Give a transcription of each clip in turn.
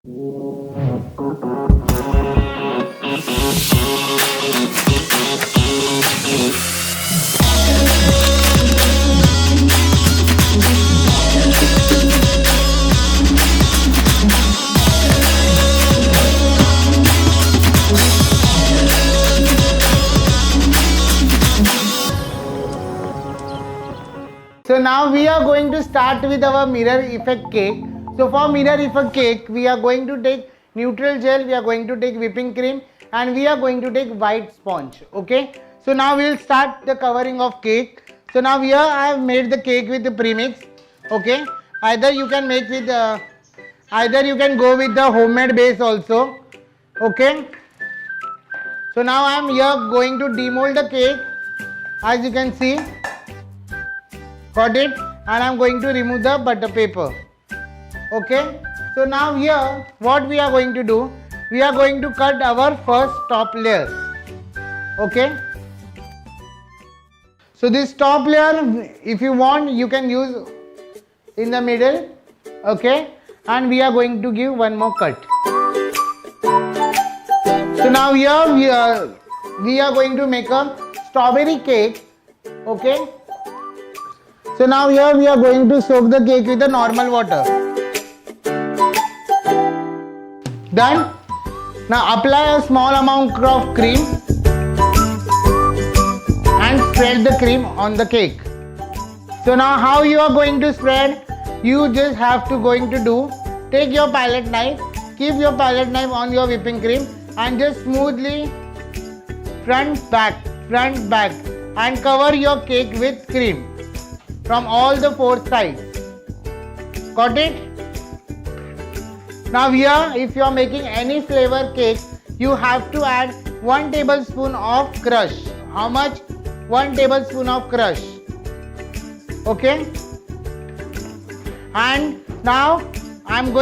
So now we are going to start with our mirror effect cake. So for mirror effect cake, we are going to take neutral gel, we are going to take whipping cream, and we are going to take white sponge. Okay. So now we will start the covering of cake. So now here I have made the cake with the premix. Okay. Either you can make with either you can go with the homemade base also. Okay. So now I am here going to demold the cake, as you can see. Got it? And I am going to remove the butter paper. Okay. So now here what we are going to do, we are going to cut our first top layer. Okay. So this top layer, if you want, you can use in the middle. Okay. And we are going to give one more cut. So now here we are going to make a strawberry cake. Okay. So now here we are going to soak the cake with the normal water. Done. Now apply a small amount of cream and spread the cream on the cake. So now how you are going to spread? You just have to take your palette knife, keep your palette knife on your whipping cream and just smoothly front back and cover your cake with cream from all the four sides. Got it? Now here, if you are making any flavor cake, you have to add 1 tablespoon of crush. How much? 1 tablespoon of crush. Okay? And now I've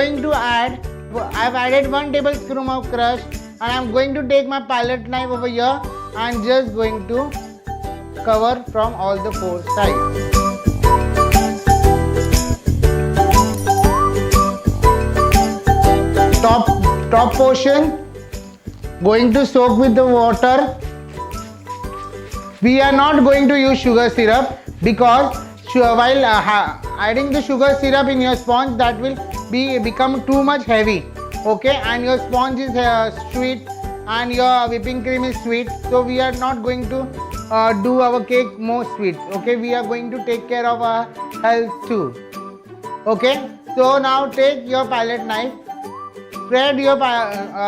added 1 tablespoon of crush and I'm going to take my palette knife over here and just going to cover from all the four sides. Top portion going to soak with the water. We are not going to use sugar syrup because while adding the sugar syrup in your sponge, that will become too much heavy. Okay, and your sponge is sweet and your whipping cream is sweet, so we are not going to do our cake more sweet. Okay, we are going to take care of our health too. Okay, so now take your palette knife, spread your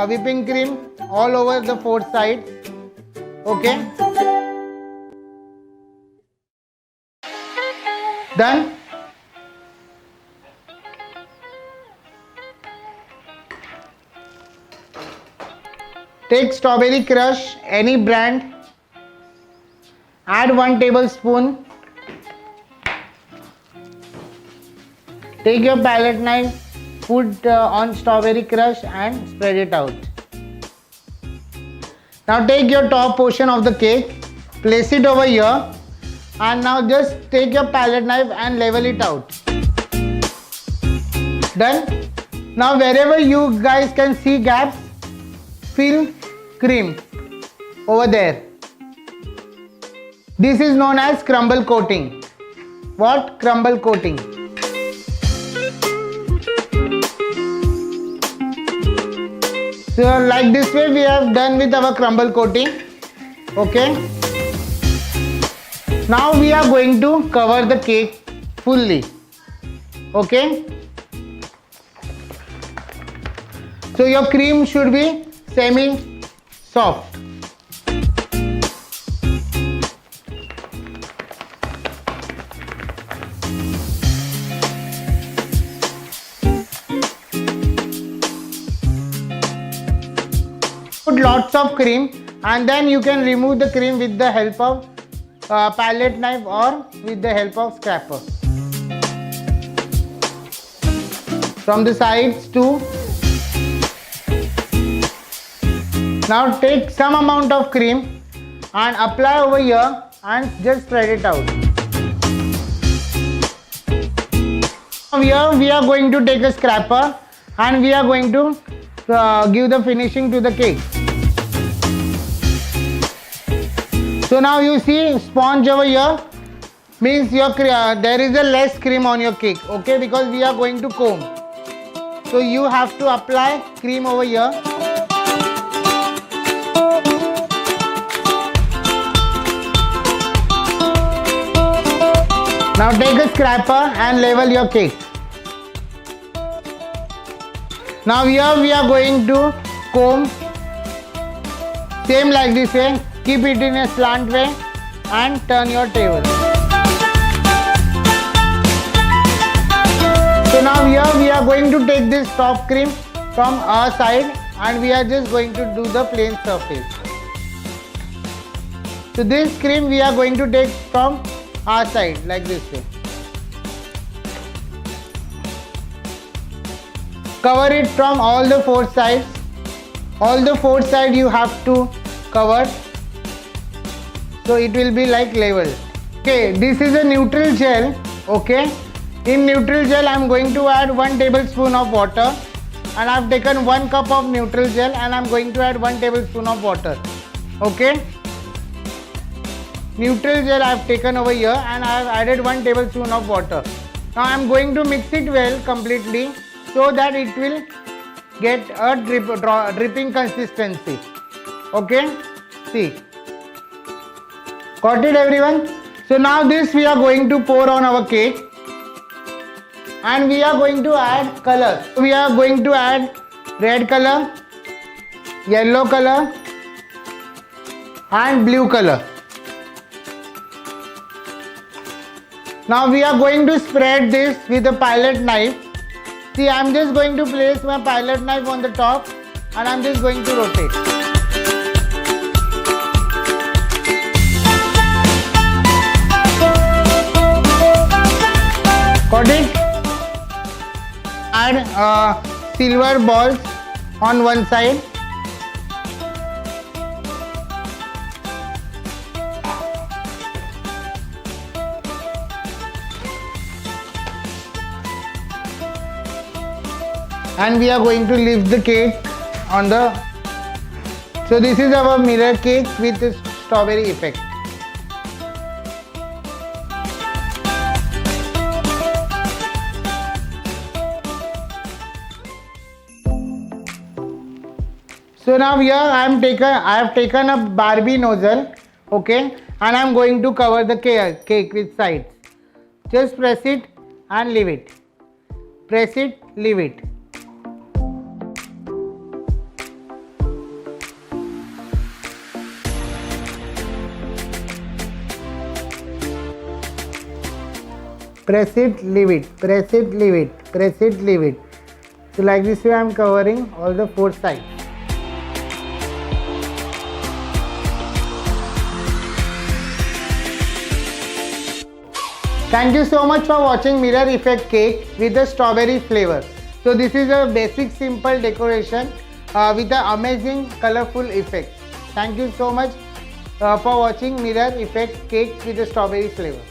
whipping cream all over the four sides. Okay. Done. Take strawberry crush, any brand. Add 1 tablespoon. Take your palette knife, put on strawberry crush and spread it out. Now take your top portion of the cake, place it over here and now just take your palette knife and level it out. Done. Now wherever you guys can see gaps, fill cream over there. This is known as crumble coating. What? Crumble coating. So like this way we have done with our crumble coating. Okay. Now we are going to cover the cake fully. Okay. So your cream should be semi-soft. Put lots of cream and then you can remove the cream with the help of palette knife or with the help of scraper. From the sides too. Now take some amount of cream and apply over here and just spread it out. Now here we are going to take a scraper and we are going to give the finishing to the cake. So now you see sponge over here means your there is a less cream on your cake, okay, because we are going to comb. So you have to apply cream over here. Now take a scraper and level your cake. Now here we are going to comb, same like this way, keep it in a slant way and turn your table. So now here we are going to take this top cream from our side and we are just going to do the plain surface. So this cream we are going to take from our side like this way. Cover it from all the four sides. All the four sides you have to cover. So it will be like level. Okay, this is a neutral gel. Okay. In neutral gel I am going to add 1 tablespoon of water. And I have taken 1 cup of neutral gel and I am going to add 1 tablespoon of water. Okay. Neutral gel I have taken over here and I have added 1 tablespoon of water. Now I am going to mix it well completely so that it will get a dripping consistency. Okay, see. Got it everyone? So now this we are going to pour on our cake and we are going to add color. We are going to add red color, yellow color and blue color. Now we are going to spread this with a pilot knife. See, I am just going to place my pilot knife on the top and I am just going to rotate. Got it? Add silver balls on one side. And we are going to lift the cake on the. So this is our mirror cake with the strawberry effect. So now here I have taken a Barbie nozzle, okay, and I am going to cover the cake with sides. Just press it and leave it. Press it, leave it. Press it, leave it, press it, leave it, press it, leave it. So like this way I am covering all the four sides. Thank you so much for watching mirror effect cake with the strawberry flavor. So this is a basic simple decoration with the amazing colorful effect. Thank you so much for watching mirror effect cake with the strawberry flavor.